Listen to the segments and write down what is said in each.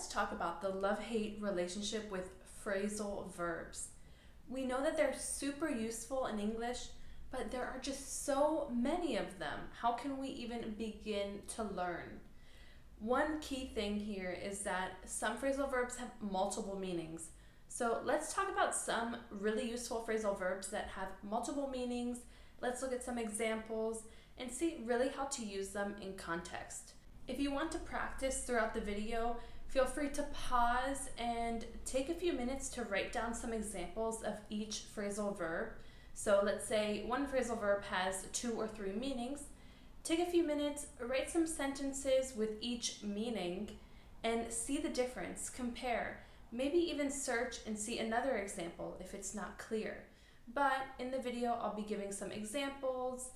let's talk about the love-hate relationship with phrasal verbs. We know that they're super useful in English, but there are just so many of them. How can we even begin to learn? One key thing here is that some phrasal verbs have multiple meanings. So let's talk about some really useful phrasal verbs that have multiple meanings. Let's look at some examples and see really how to use them in context. If you want to practice throughout the video, feel free to pause and take a few minutes to write down some examples of each phrasal verb. So let's say one phrasal verb has 2 or 3 meanings. Take a few minutes, write some sentences with each meaning and see the difference, compare. Maybe even search and see another example if it's not clear. But in the video, I'll be giving some examples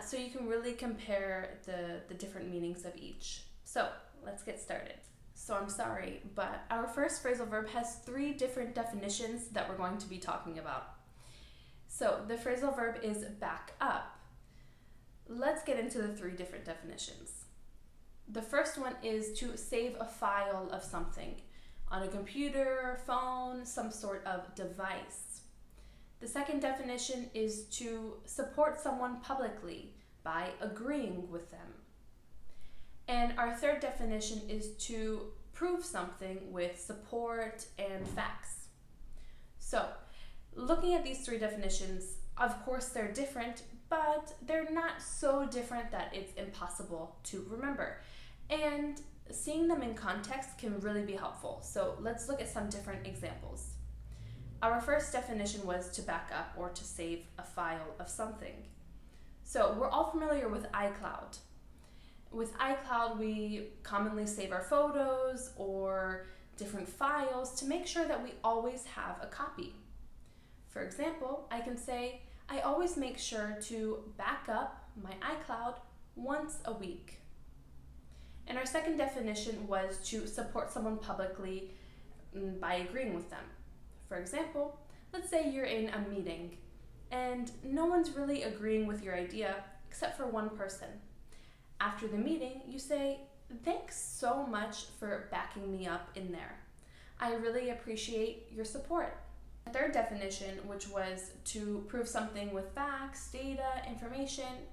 so you can really compare the different meanings of each. So let's get started. So I'm sorry, but our first phrasal verb has 3 different definitions that we're going to be talking about. So the phrasal verb is back up. Let's get into the 3 different definitions. The first one is to save a file of something on a computer, phone, some sort of device. The second definition is to support someone publicly by agreeing with them. And our third definition is to prove something with support and facts. So, looking at these 3 definitions, of course they're different, but they're not so different that it's impossible to remember. And seeing them in context can really be helpful. So let's look at some different examples. Our first definition was to back up or to save a file of something. So we're all familiar with iCloud. With iCloud, we commonly save our photos or different files to make sure that we always have a copy. For example, I can say, I always make sure to back up my iCloud once a week. And our second definition was to support someone publicly by agreeing with them. For example, let's say you're in a meeting and no one's really agreeing with your idea except for one person. After the meeting, you say, "Thanks so much for backing me up in there. I really appreciate your support." The third definition, which was to prove something with facts, data, information,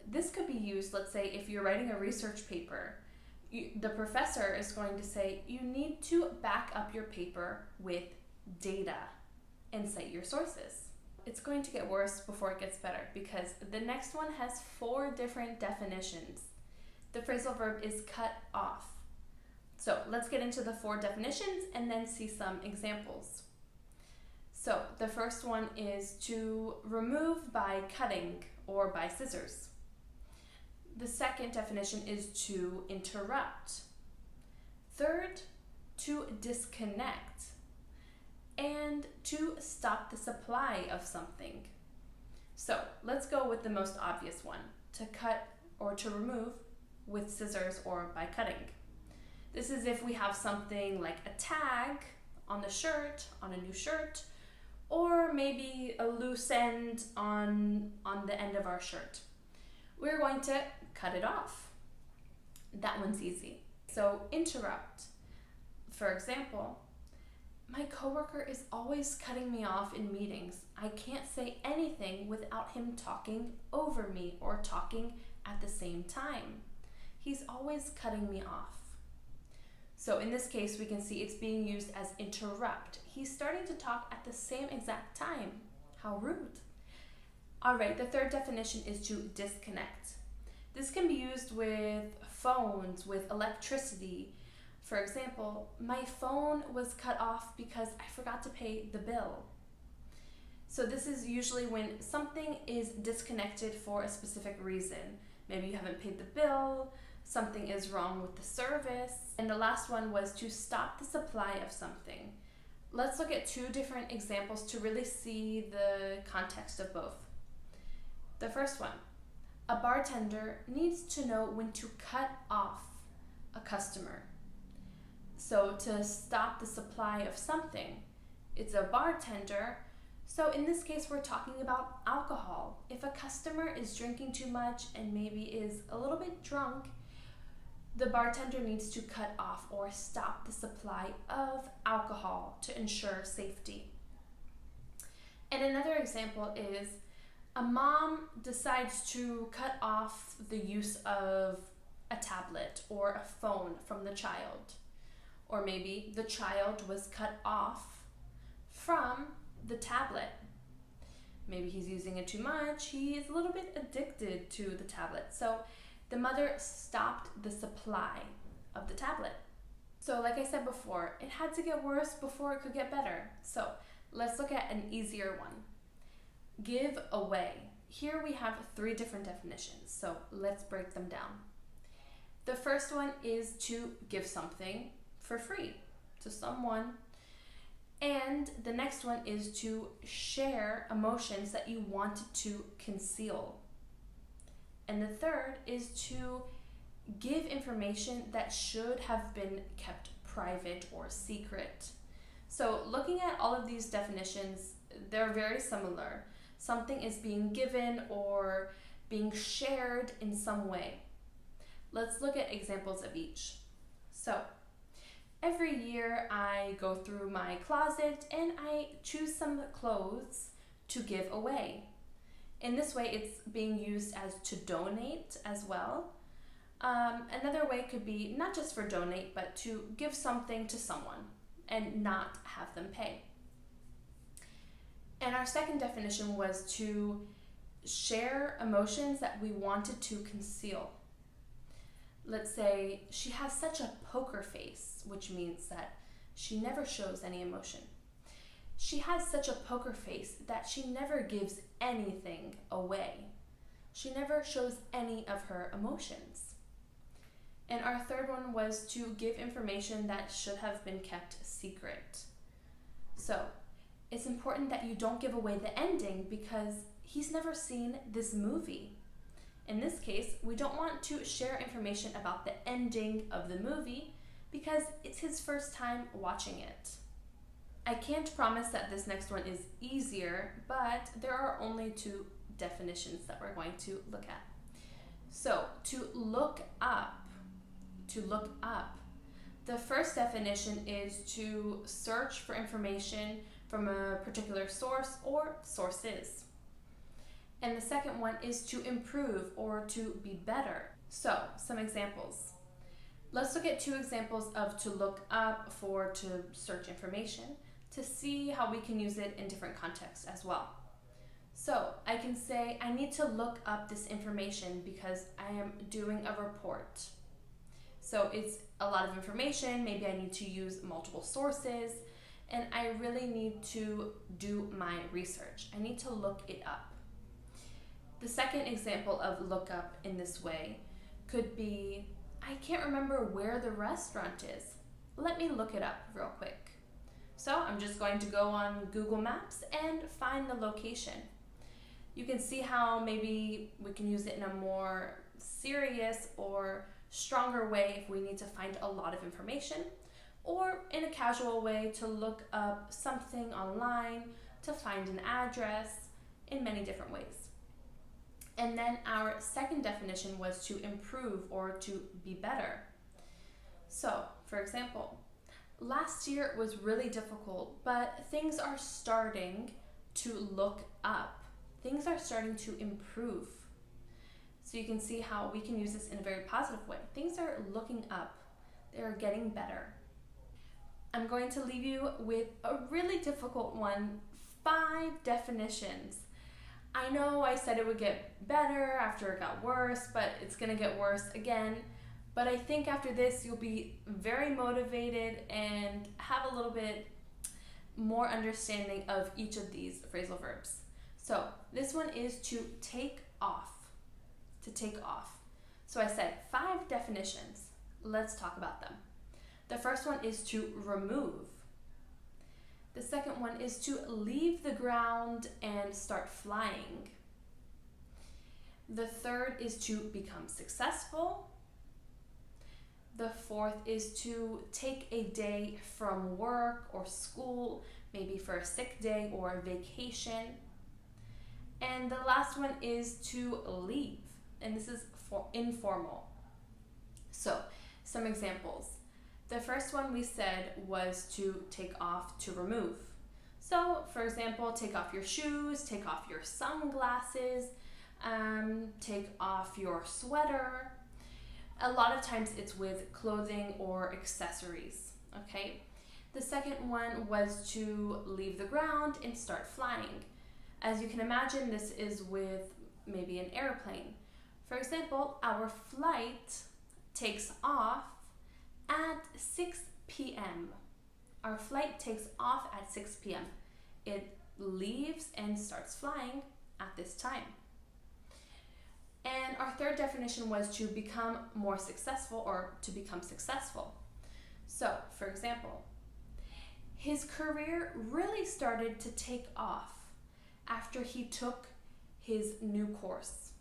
this could be used, let's say, if you're writing a research paper. The professor is going to say, you need to back up your paper with data and cite your sources. It's going to get worse before it gets better because the next one has 4 different definitions. The phrasal verb is cut off. So let's get into the 4 definitions and then see some examples. So the first one is to remove by cutting or by scissors. The second definition is to interrupt. Third, to disconnect. And to stop the supply of something. So let's go with the most obvious one, to cut or to remove with scissors or by cutting. This is if we have something like a tag on the shirt, on a new shirt, or maybe a loose end on the end of our shirt. We're going to cut it off. That one's easy. So interrupt. For example, my coworker is always cutting me off in meetings. I can't say anything without him talking over me or talking at the same time. He's always cutting me off. So in this case, we can see it's being used as interrupt. He's starting to talk at the same exact time. How rude. All right, the third definition is to disconnect. This can be used with phones, with electricity. For example, my phone was cut off because I forgot to pay the bill. So this is usually when something is disconnected for a specific reason. Maybe you haven't paid the bill, something is wrong with the service. And the last one was to stop the supply of something. Let's look at 2 different examples to really see the context of both. The first one, a bartender needs to know when to cut off a customer. So to stop the supply of something, it's a bartender. So in this case, we're talking about alcohol. If a customer is drinking too much and maybe is a little bit drunk, The bartender needs to cut off or stop the supply of alcohol to ensure safety. And another example is a mom decides to cut off the use of a tablet or a phone from the child. Or maybe the child was cut off from the tablet. Maybe he's using it too much. He is a little bit addicted to the tablet. So the mother stopped the supply of the tablet. So like I said before, it had to get worse before it could get better. So let's look at an easier one. Give away. Here we have 3 different definitions. So let's break them down. The first one is to give something for free to someone. And the next one is to share emotions that you wanted to conceal. And the third is to give information that should have been kept private or secret. So looking at all of these definitions, they're very similar. Something is being given or being shared in some way. Let's look at examples of each. So every year I go through my closet and I choose some clothes to give away. In this way, it's being used as to donate as well. Another way could be not just for donate, but to give something to someone and not have them pay. And our second definition was to share emotions that we wanted to conceal. Let's say she has such a poker face, which means that she never shows any emotion. She has such a poker face that she never gives anything away. She never shows any of her emotions. And our third one was to give information that should have been kept secret. So it's important that you don't give away the ending because he's never seen this movie. In this case, we don't want to share information about the ending of the movie because it's his first time watching it. I can't promise that this next one is easier, but there are only 2 definitions that we're going to look at. So, to look up. The first definition is to search for information from a particular source or sources. And the second one is to improve or to be better. So, some examples. Let's look at 2 examples of to look up for to search information to see how we can use it in different contexts as well. So, I can say I need to look up this information because I am doing a report. So, it's a lot of information. Maybe I need to use multiple sources and I really need to do my research. I need to look it up. The second example of look up in this way could be, I can't remember where the restaurant is. Let me look it up real quick. So I'm just going to go on Google Maps and find the location. You can see how maybe we can use it in a more serious or stronger way if we need to find a lot of information, or in a casual way to look up something online, to find an address, in many different ways. And then our second definition was to improve or to be better. So, for example, last year was really difficult, but things are starting to look up. Things are starting to improve. So you can see how we can use this in a very positive way. Things are looking up. They're getting better. I'm going to leave you with a really difficult one, 5 definitions. I know I said it would get better after it got worse, but it's going to get worse again. But I think after this, you'll be very motivated and have a little bit more understanding of each of these phrasal verbs. So this one is to take off. To take off. So I said 5 definitions. Let's talk about them. The first one is to remove. The second one is to leave the ground and start flying. The third is to become successful. The fourth is to take a day from work or school, maybe for a sick day or a vacation. And the last one is to leave, and this is for informal. So Some examples. The first one we said was to take off, to remove. So, for example, take off your shoes, take off your sunglasses, take off your sweater. A lot of times it's with clothing or accessories, okay? The second one was to leave the ground and start flying. As you can imagine, this is with maybe an airplane. For example, our flight takes off at 6 p.m. Our flight takes off at 6 p.m. It leaves and starts flying at this time. And our third definition was to become more successful or to become successful. So, for example, his career really started to take off after he took his new course.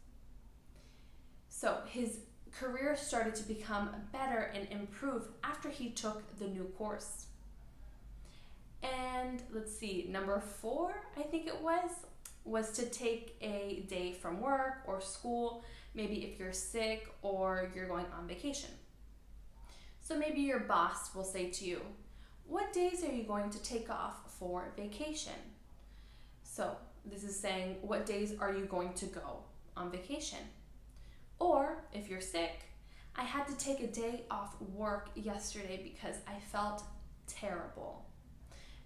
So, his career started to become better and improve after he took the new course. And let's see, number 4, I think it was to take a day from work or school, maybe if you're sick or you're going on vacation. So maybe your boss will say to you, what days are you going to take off for vacation? So this is saying, what days are you going to go on vacation? Or if you're sick, I had to take a day off work yesterday because I felt terrible.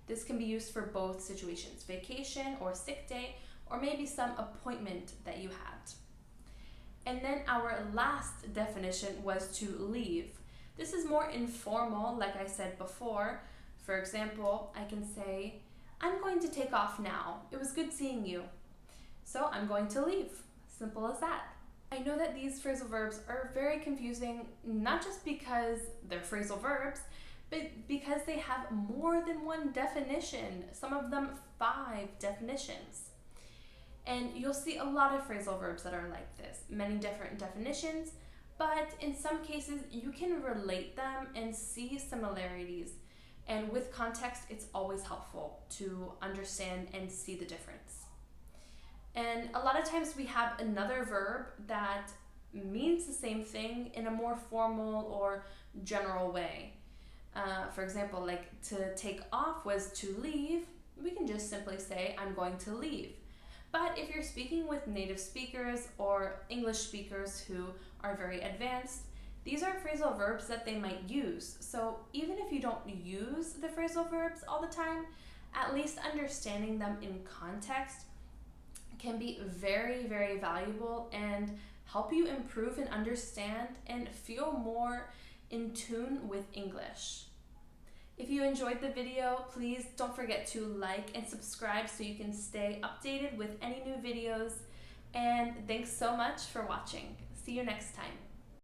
This can be used for both situations, vacation or sick day, or maybe some appointment that you had. And then our last definition was to leave. This is more informal, like I said before. For example, I can say, I'm going to take off now. It was good seeing you. So I'm going to leave. Simple as that. I know that these phrasal verbs are very confusing, not just because they're phrasal verbs, but because they have more than one definition, some of them 5 definitions. And you'll see a lot of phrasal verbs that are like this, many different definitions, but in some cases you can relate them and see similarities. And with context, it's always helpful to understand and see the difference. And a lot of times we have another verb that means the same thing in a more formal or general way. For example, like to take off was to leave. We can just simply say, I'm going to leave. But if you're speaking with native speakers or English speakers who are very advanced, these are phrasal verbs that they might use. So even if you don't use the phrasal verbs all the time, at least understanding them in context can be very, very valuable and help you improve and understand and feel more in tune with English. If you enjoyed the video, please don't forget to like and subscribe so you can stay updated with any new videos. And thanks so much for watching. See you next time.